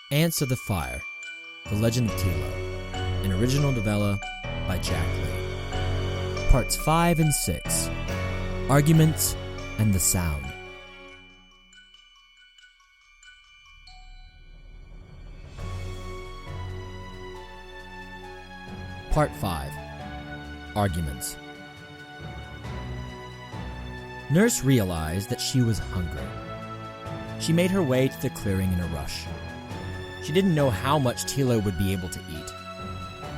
Ants of the Fire, The Legend of Telo, an original novella by Jack Lee. Parts 5 and 6, Arguments and the Sound. Part 5, Arguments. Nurse realized that she was hungry. She made her way to the clearing in a rush. She didn't know how much Telo would be able to eat.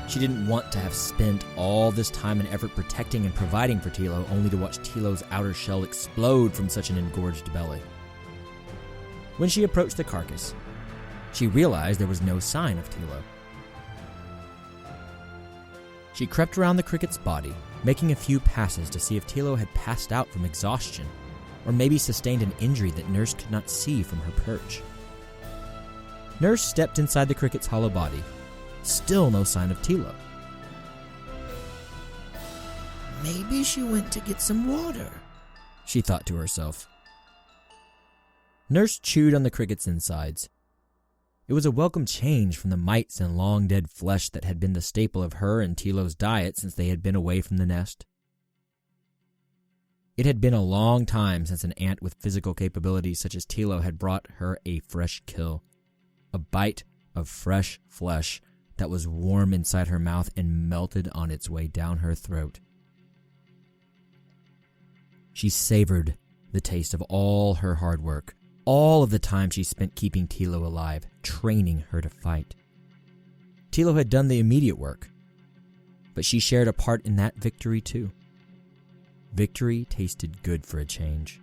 She didn't want to have spent all this time and effort protecting and providing for Telo only to watch Telo's outer shell explode from such an engorged belly. When she approached the carcass, she realized there was no sign of Telo. She crept around the cricket's body, making a few passes to see if Telo had passed out from exhaustion, or maybe sustained an injury that Nurse could not see from her perch. Nurse stepped inside the cricket's hollow body. Still no sign of Telo. Maybe she went to get some water, she thought to herself. Nurse chewed on the cricket's insides. It was a welcome change from the mites and long-dead flesh that had been the staple of her and Telo's diet since they had been away from the nest. It had been a long time since an ant with physical capabilities such as Telo had brought her a fresh kill. A bite of fresh flesh that was warm inside her mouth and melted on its way down her throat. She savored the taste of all her hard work, all of the time she spent keeping Telo alive, training her to fight. Telo had done the immediate work, but she shared a part in that victory too. Victory tasted good for a change.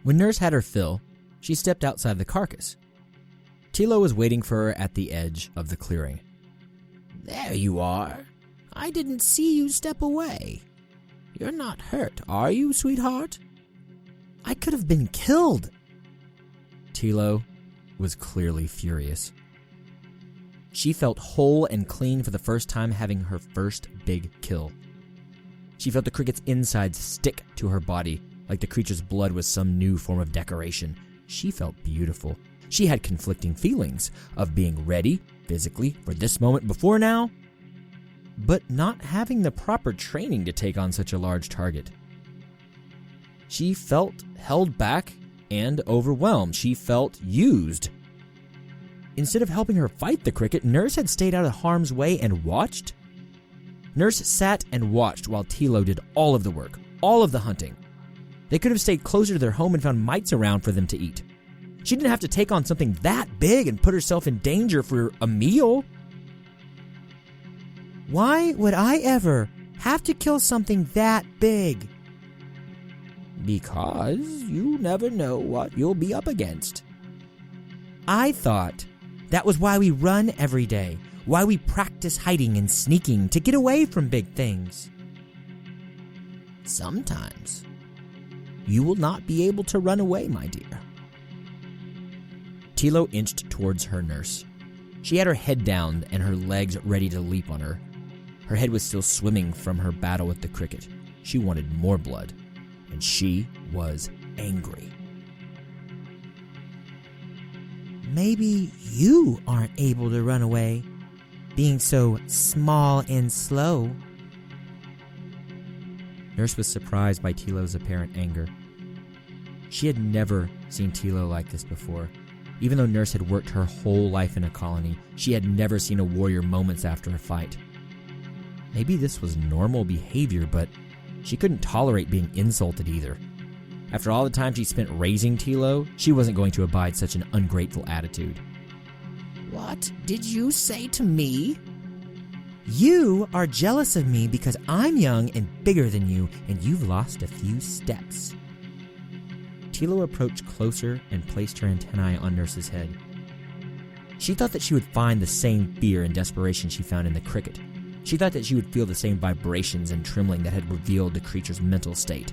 When Nurse had her fill, she stepped outside the carcass. Telo was waiting for her at the edge of the clearing. There you are. I didn't see you step away. You're not hurt, are you, sweetheart? I could have been killed. Telo was clearly furious. She felt whole and clean for the first time, having her first big kill. She felt the cricket's insides stick to her body, like the creature's blood was some new form of decoration. She felt beautiful. She had conflicting feelings of being ready, physically, for this moment before now, but not having the proper training to take on such a large target. She felt held back and overwhelmed. She felt used. Instead of helping her fight the cricket, Nurse had stayed out of harm's way and watched. Nurse sat and watched while Telo did all of the work, all of the hunting. They could have stayed closer to their home and found mites around for them to eat. She didn't have to take on something that big and put herself in danger for a meal. Why would I ever have to kill something that big? Because you never know what you'll be up against. I thought that was why we run every day, why we practice hiding and sneaking to get away from big things. Sometimes you will not be able to run away, my dear. Telo inched towards her nurse. She had her head down and her legs ready to leap on her. Her head was still swimming from her battle with the cricket. She wanted more blood, and she was angry. Maybe you aren't able to run away, being so small and slow. Nurse was surprised by Telo's apparent anger. She had never seen Telo like this before. Even though Nurse had worked her whole life in a colony, she had never seen a warrior moments after a fight. Maybe this was normal behavior, but she couldn't tolerate being insulted either. After all the time she spent raising Telo, she wasn't going to abide such an ungrateful attitude. What did you say to me? You are jealous of me because I'm young and bigger than you, and you've lost a few steps. Telo approached closer and placed her antennae on Nurse's head. She thought that she would find the same fear and desperation she found in the cricket. She thought that she would feel the same vibrations and trembling that had revealed the creature's mental state.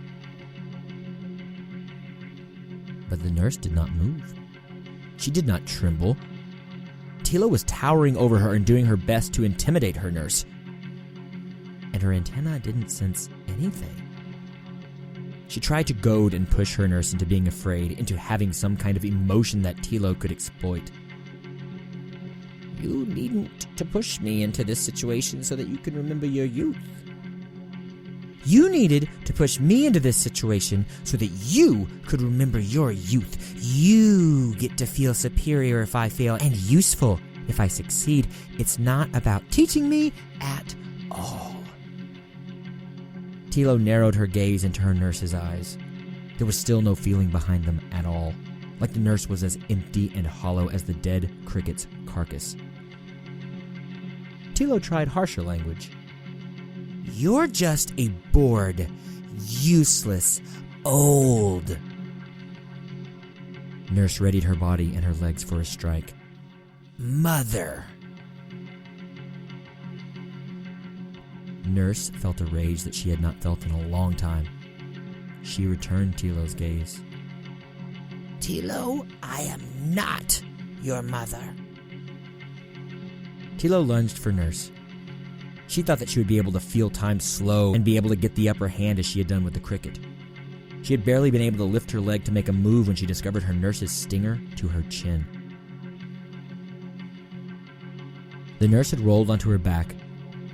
But the nurse did not move. She did not tremble. Telo was towering over her and doing her best to intimidate her nurse. And her antenna didn't sense anything. She tried to goad and push her nurse into being afraid, into having some kind of emotion that Telo could exploit. You needn't to push me into this situation so that you can remember your youth. You needed to push me into this situation so that you could remember your youth. You get to feel superior if I fail and useful if I succeed. It's not about teaching me at all. Telo narrowed her gaze into her nurse's eyes. There was still no feeling behind them at all, like the nurse was as empty and hollow as the dead cricket's carcass. Telo tried harsher language. You're just a bored, useless, old. Nurse readied her body and her legs for a strike. Mother. Nurse felt a rage that she had not felt in a long time. She returned Telo's gaze. Telo, I am not your mother. Telo lunged for Nurse. She thought that she would be able to feel time slow and be able to get the upper hand as she had done with the cricket. She had barely been able to lift her leg to make a move when she discovered her nurse's stinger to her chin. The nurse had rolled onto her back,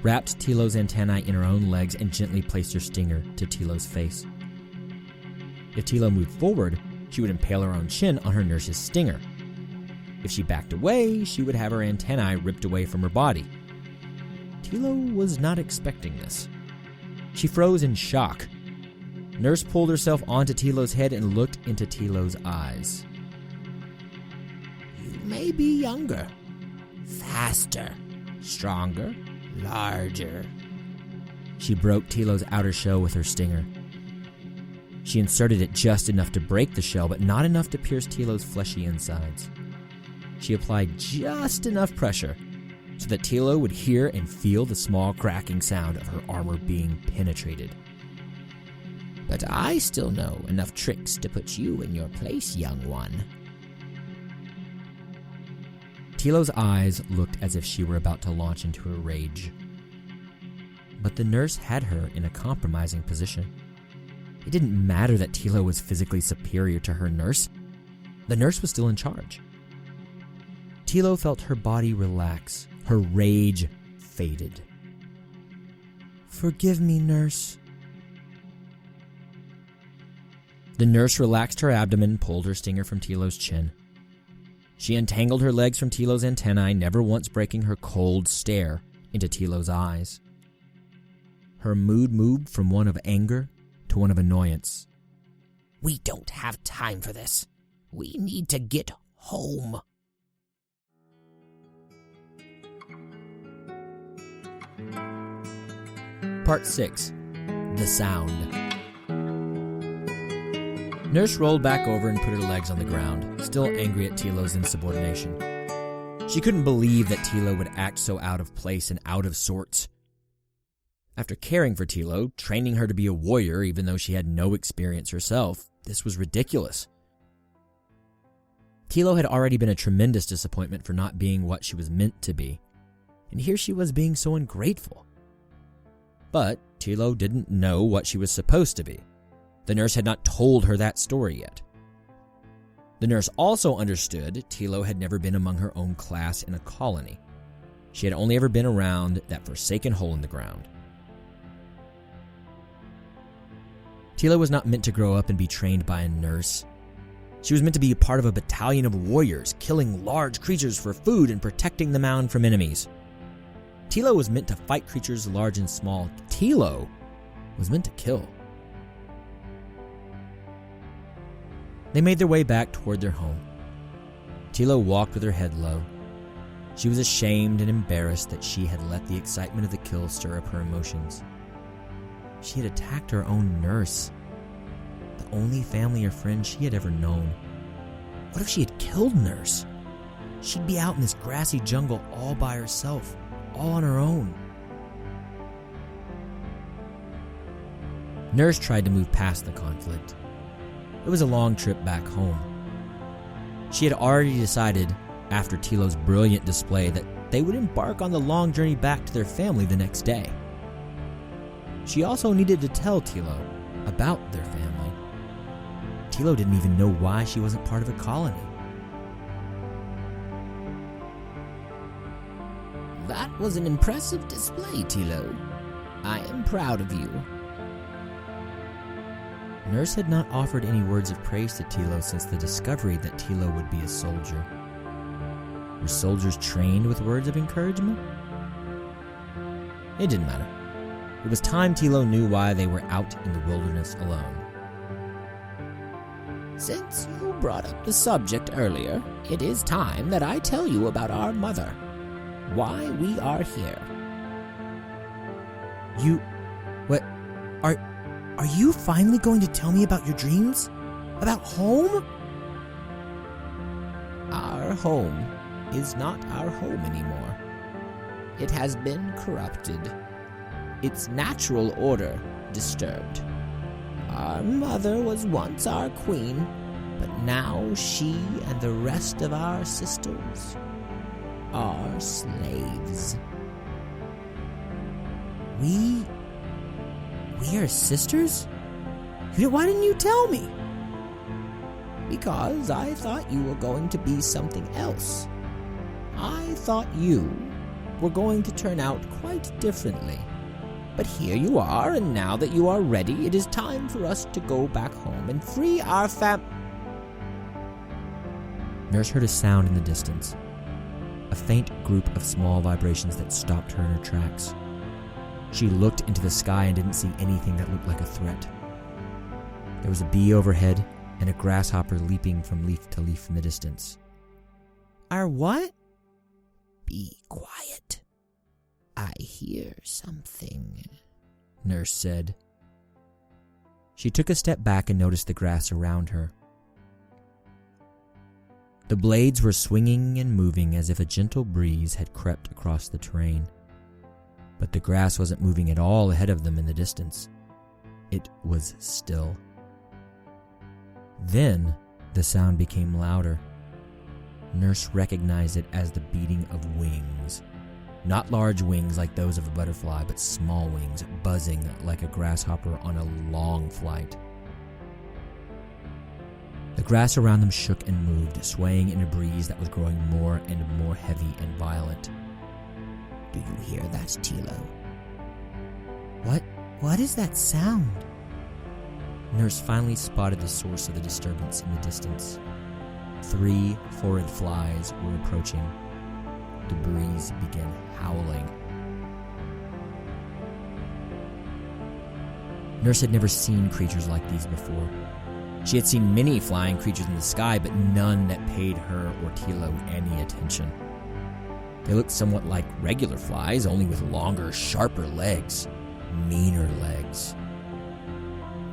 wrapped Telo's antennae in her own legs, and gently placed her stinger to Telo's face. If Telo moved forward, she would impale her own chin on her nurse's stinger. If she backed away, she would have her antennae ripped away from her body. Telo was not expecting this. She froze in shock. Nurse pulled herself onto Telo's head and looked into Telo's eyes. You may be younger, faster, stronger, larger. She broke Telo's outer shell with her stinger. She inserted it just enough to break the shell, but not enough to pierce Telo's fleshy insides. She applied just enough pressure so that Telo would hear and feel the small cracking sound of her armor being penetrated. But I still know enough tricks to put you in your place, young one. Telo's eyes looked as if she were about to launch into a rage. But the nurse had her in a compromising position. It didn't matter that Telo was physically superior to her nurse. The nurse was still in charge. Telo felt her body relax. Her rage faded. Forgive me, nurse. The nurse relaxed her abdomen and pulled her stinger from Telo's chin. She untangled her legs from Telo's antennae, never once breaking her cold stare into Telo's eyes. Her mood moved from one of anger to one of annoyance. We don't have time for this. We need to get home. Part 6. The Sound. Nurse rolled back over and put her legs on the ground, still angry at Telo's insubordination. She couldn't believe that Telo would act so out of place and out of sorts. After caring for Telo, training her to be a warrior even though she had no experience herself, this was ridiculous. Telo had already been a tremendous disappointment for not being what she was meant to be, and here she was being so ungrateful. But Telo didn't know what she was supposed to be. The nurse had not told her that story yet. The nurse also understood Telo had never been among her own class in a colony. She had only ever been around that forsaken hole in the ground. Telo was not meant to grow up and be trained by a nurse. She was meant to be a part of a battalion of warriors, killing large creatures for food and protecting the mound from enemies. Telo was meant to fight creatures large and small. Telo was meant to kill. They made their way back toward their home. Telo walked with her head low. She was ashamed and embarrassed that she had let the excitement of the kill stir up her emotions. She had attacked her own nurse, the only family or friend she had ever known. What if she had killed Nurse? She'd be out in this grassy jungle all by herself, all on her own. Nurse tried to move past the conflict. It was a long trip back home. She had already decided, after Telo's brilliant display, that they would embark on the long journey back to their family the next day. She also needed to tell Telo about their family. Telo didn't even know why she wasn't part of a colony. That was an impressive display, Telo. I am proud of you. Nurse had not offered any words of praise to Telo since the discovery that Telo would be a soldier. Were soldiers trained with words of encouragement? It didn't matter. It was time Telo knew why they were out in the wilderness alone. Since you brought up the subject earlier, it is time that I tell you about our mother. Why we are here. Are you finally going to tell me about your dreams? About home? Our home is not our home anymore. It has been corrupted. Its natural order disturbed. Our mother was once our queen, but now she and the rest of our sisters are slaves. We are sisters? Why didn't you tell me? Because I thought you were going to be something else. I thought you were going to turn out quite differently. But here you are, and now that you are ready, it is time for us to go back home and free our Nurse heard a sound in the distance. A faint group of small vibrations that stopped her in her tracks. She looked into the sky and didn't see anything that looked like a threat. There was a bee overhead and a grasshopper leaping from leaf to leaf in the distance. Our what? Be quiet. I hear something, Nurse said. She took a step back and noticed the grass around her. The blades were swinging and moving as if a gentle breeze had crept across the terrain. But the grass wasn't moving at all ahead of them in the distance. It was still. Then the sound became louder. Nurse recognized it as the beating of wings. Not large wings like those of a butterfly, but small wings buzzing like a grasshopper on a long flight. The grass around them shook and moved, swaying in a breeze that was growing more and more heavy and violent. Do you hear that, Telo? What is that sound? Nurse finally spotted the source of the disturbance in the distance. 3 horrid flies were approaching. The breeze began howling. Nurse had never seen creatures like these before. She had seen many flying creatures in the sky, but none that paid her or Telo any attention. They looked somewhat like regular flies, only with longer, sharper legs, meaner legs.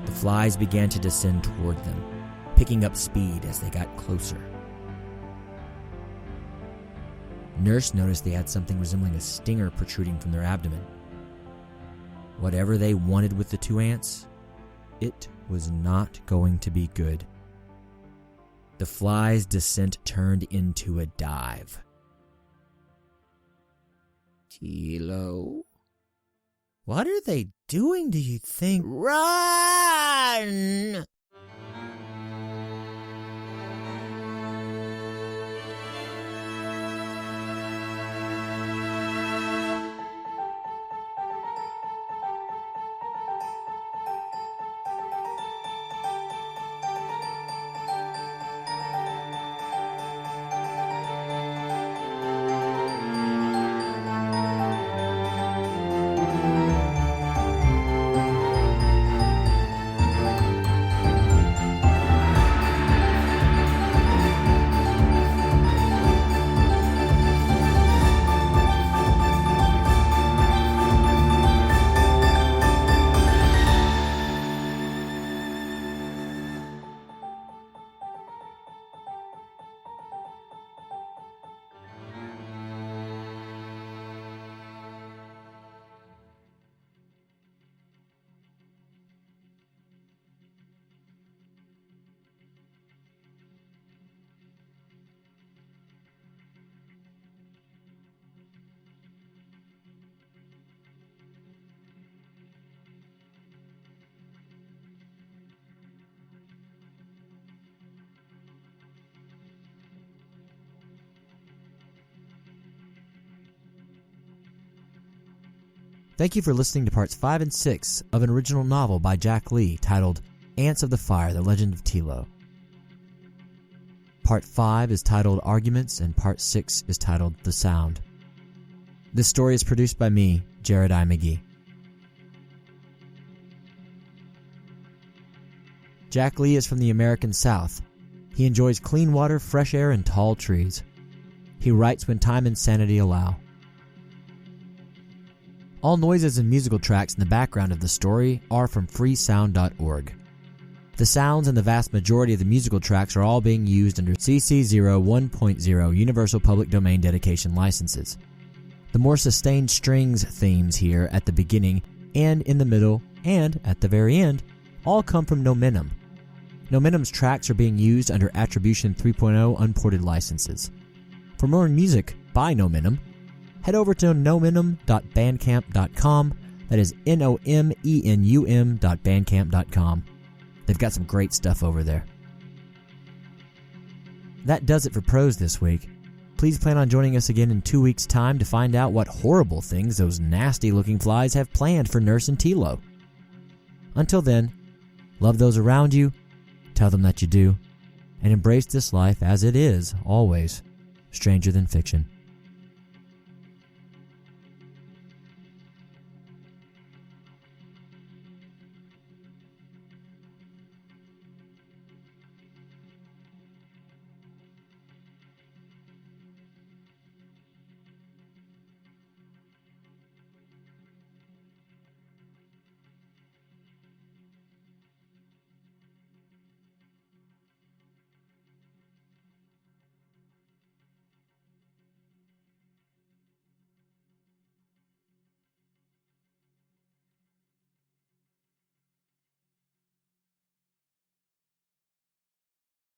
The flies began to descend toward them, picking up speed as they got closer. Nurse noticed they had something resembling a stinger protruding from their abdomen. Whatever they wanted with the 2 ants, it was not going to be good. The flies' descent turned into a dive. Telo? What are they doing, do you think? Run! Thank you for listening to parts 5 and 6 of an original novel by Jack Lee titled Ants of the Fire, The Legend of Telo. Part 5 is titled Arguments and Part 6 is titled The Sound. This story is produced by me, Jared I. McGee. Jack Lee is from the American South. He enjoys clean water, fresh air, and tall trees. He writes when time and sanity allow. All noises and musical tracks in the background of the story are from freesound.org. The sounds and the vast majority of the musical tracks are all being used under CC 01.0 Universal Public Domain dedication licenses. The more sustained strings themes here at the beginning and in the middle and at the very end all come from Nominum. Nominum's tracks are being used under Attribution 3.0 unported licenses. For more music by Nominum, head over to nominum.bandcamp.com. That is nomenum.bandcamp.com. They've got some great stuff over there. That does it for Prose this week. Please plan on joining us again in 2 weeks' time to find out what horrible things those nasty-looking flies have planned for Nurse and Telo. Until then, love those around you, tell them that you do, and embrace this life as it is, always, stranger than fiction.